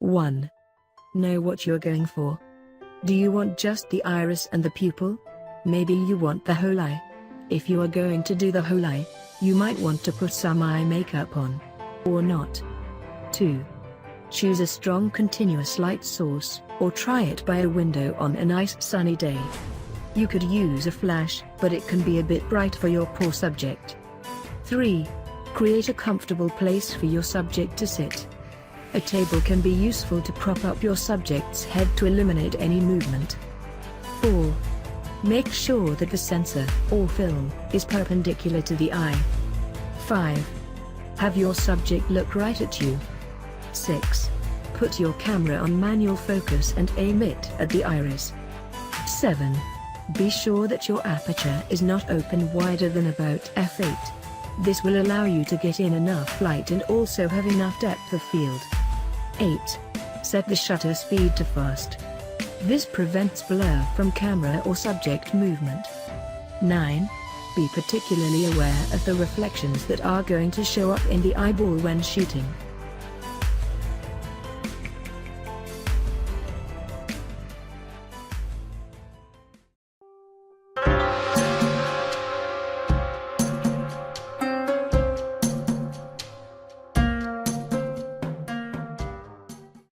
1. Know what you're going for. Do you want just the iris and the pupil? Maybe you want the whole eye. If you are going to do the whole eye, you might want to put some eye makeup on. Or not. 2. Choose a strong continuous light source, or try it by a window on a nice sunny day. You could use a flash, but it can be a bit bright for your poor subject. 3. Create a comfortable place for your subject to sit. A table can be useful to prop up your subject's head to eliminate any movement. 4. Make sure that the sensor, or film, is perpendicular to the eye. 5. Have your subject look right at you. 6. Put your camera on manual focus and aim it at the iris. 7. Be sure that your aperture is not open wider than about f8. This will allow you to get in enough light and also have enough depth of field. 8. Set the shutter speed to fast. This prevents blur from camera or subject movement. 9. Be particularly aware of the reflections that are going to show up in the eyeball when shooting.